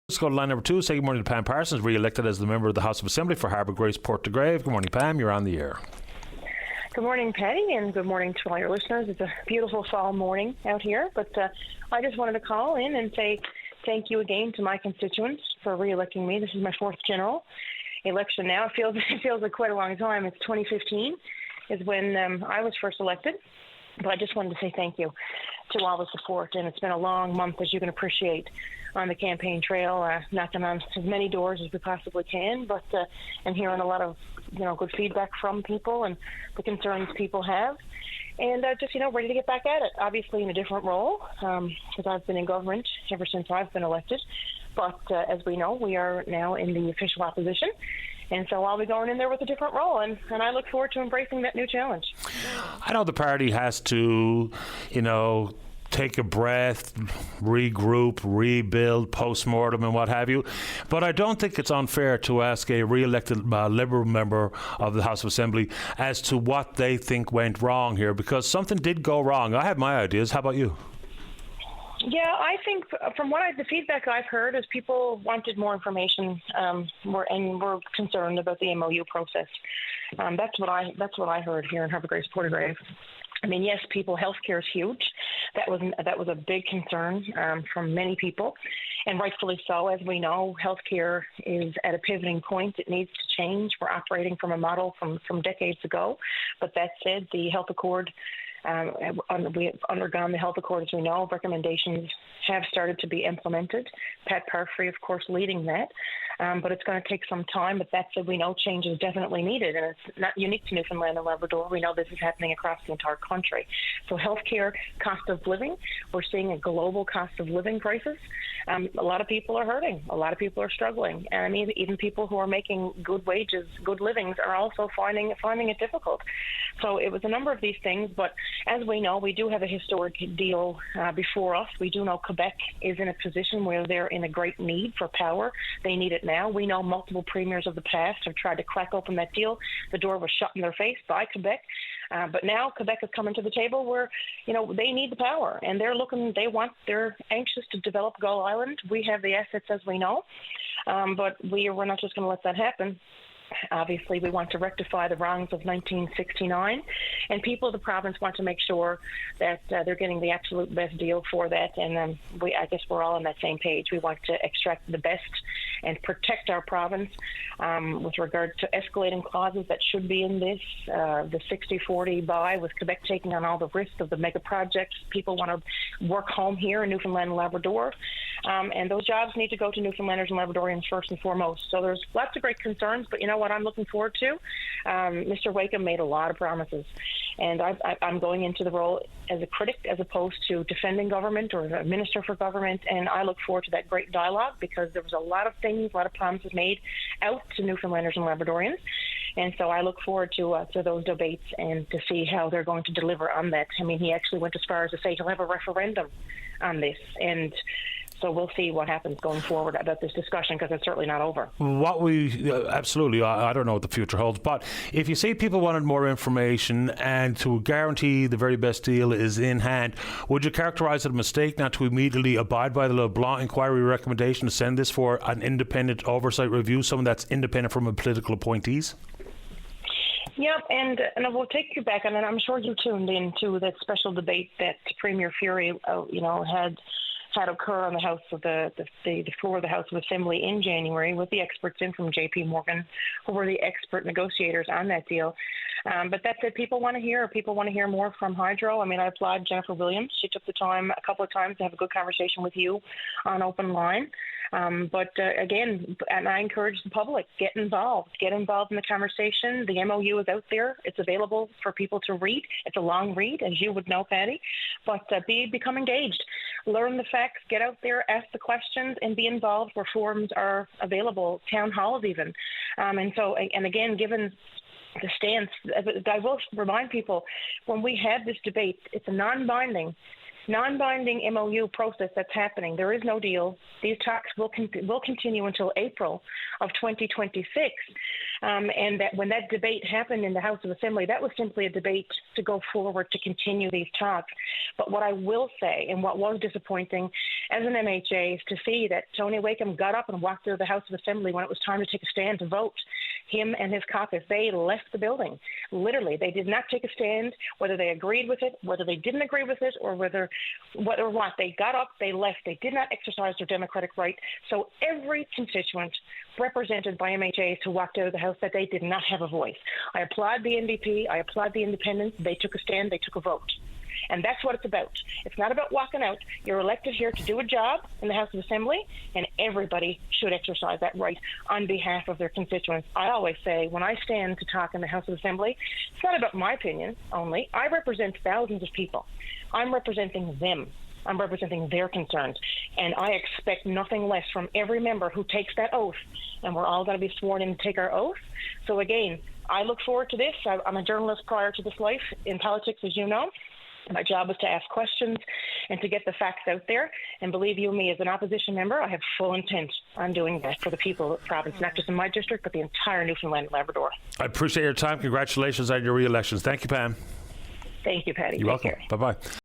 Let's go to line number 2. Say good morning to Pam Parsons, re-elected as the member of the House of Assembly for Harbour Grace-Port de Grave. Good morning, Pam. You're on the air. Good morning, Patty, and good morning to all your listeners. It's a beautiful fall morning out here, but I just wanted to call in and say thank you again to my constituents for re-electing me. This is my 4th general election now. It feels like quite a long time. It's 2015 is when I was first elected, but I just wanted to say thank you to all the support, and it's been a long month, as you can appreciate, on the campaign trail, knocking on as many doors as we possibly can, but and hearing a lot of good feedback from people and the concerns people have, and just ready to get back at it. Obviously in a different role, because I've been in government ever since I've been elected, but as we know, we are now in the official opposition. And so I'll be going in there with a different role, and I look forward to embracing that new challenge. I know the party has to, take a breath, regroup, rebuild, post-mortem and what have you. But I don't think it's unfair to ask a re-elected Liberal member of the House of Assembly as to what they think went wrong here, because something did go wrong. I have my ideas. How about you? Yeah, I think from the feedback I've heard is people wanted more information, were concerned about the MOU process. That's what I heard here in Harbour Grace-Port de Grave. I mean, yes, healthcare is huge. That was a big concern from many people, and rightfully so. As we know, healthcare is at a pivoting point. It needs to change. We're operating from a model from decades ago. But that said, the health accord. We have undergone the health accord, as we know. Recommendations have started to be implemented. Pat Parfrey, of course, leading that. But it's going to take some time. But that said, we know change is definitely needed, and it's not unique to Newfoundland and Labrador. We know this is happening across the entire country. So healthcare, cost of living, we're seeing a global cost of living crisis. A lot of people are hurting. A lot of people are struggling. And I mean, even people who are making good wages, good livings, are also finding it difficult. So it was a number of these things. But as we know, we do have a historic deal before us. We do know Quebec is in a position where they're in a great need for power. They need it now. We know multiple premiers of the past have tried to crack open that deal. The door was shut in their face by Quebec. But now Quebec is coming to the table where, they need the power, and they're anxious to develop Gull Island. We have the assets, as we know, but we're not just going to let that happen. Obviously, we want to rectify the wrongs of 1969, and people of the province want to make sure that they're getting the absolute best deal for that. And I guess we're all on that same page. We want to extract the best and protect our province with regard to escalating clauses that should be in this, the 60-40 buy, with Quebec taking on all the risks of the mega projects. People want to work home here in Newfoundland and Labrador, and those jobs need to go to Newfoundlanders and Labradorians first and foremost. So there's lots of great concerns, but what I'm looking forward to? Mr. Wakeham made a lot of promises, and I'm going into the role as a critic as opposed to defending government or a minister for government, and I look forward to that great dialogue, because there was a lot of promises made out to Newfoundlanders and Labradorians, and so I look forward to those debates and to see how they're going to deliver on that. I mean, he actually went as far as to say he'll have a referendum on this, and so we'll see what happens going forward about this discussion, because it's certainly not over. Absolutely, I don't know what the future holds, but if you say people wanted more information and to guarantee the very best deal is in hand, would you characterise it a mistake not to immediately abide by the LeBlanc inquiry recommendation to send this for an independent oversight review, someone that's independent from political appointees? Yeah, and we'll take you back, and I'm sure you tuned into that special debate that Premier Fury, had occur on the House of the floor of the House of Assembly in January, with the experts in from J.P. Morgan, who were the expert negotiators on that deal. But that said, people want to hear more from Hydro. I mean, I applaud Jennifer Williams. She took the time a couple of times to have a good conversation with you on Open Line. But again, and I encourage the public, get involved in the conversation. The MOU is out there. It's available for people to read. It's a long read, as you would know, Patty, but become engaged. Learn the facts, get out there, ask the questions, and be involved where forums are available, town halls even. And again, given the stance, I will remind people, when we have this debate, it's a non-binding MOU process that's happening. There is no deal. These talks will continue until April of 2026. and that when that debate happened in the House of Assembly, that was simply a debate to go forward to continue these talks. But what I will say, and what was disappointing as an MHA, is to see that Tony Wakeham got up and walked through the House of Assembly when it was time to take a stand to vote. Him and his caucus, they left the building. Literally, they did not take a stand, whether they agreed with it, whether they didn't agree with it, or what. They got up, they left. They did not exercise their democratic right. So every constituent represented by MHAs who walked out of the House that day did not have a voice. I applaud the NDP. I applaud the independents. They took a stand. They took a vote. And that's what it's about. It's not about walking out. You're elected here to do a job in the House of Assembly, and everybody should exercise that right on behalf of their constituents. I always say, when I stand to talk in the House of Assembly, it's not about my opinion only. I represent thousands of people. I'm representing them. I'm representing their concerns. And I expect nothing less from every member who takes that oath. And we're all going to be sworn in to take our oath. So again, I look forward to this. I'm a journalist prior to this life in politics, as you know. My job is to ask questions and to get the facts out there. And believe you me, as an opposition member, I have full intent on doing that for the people of the province, not just in my district, but the entire Newfoundland and Labrador. I appreciate your time. Congratulations on your re-elections. Thank you, Pam. Thank you, Patty. You're welcome. Bye-bye.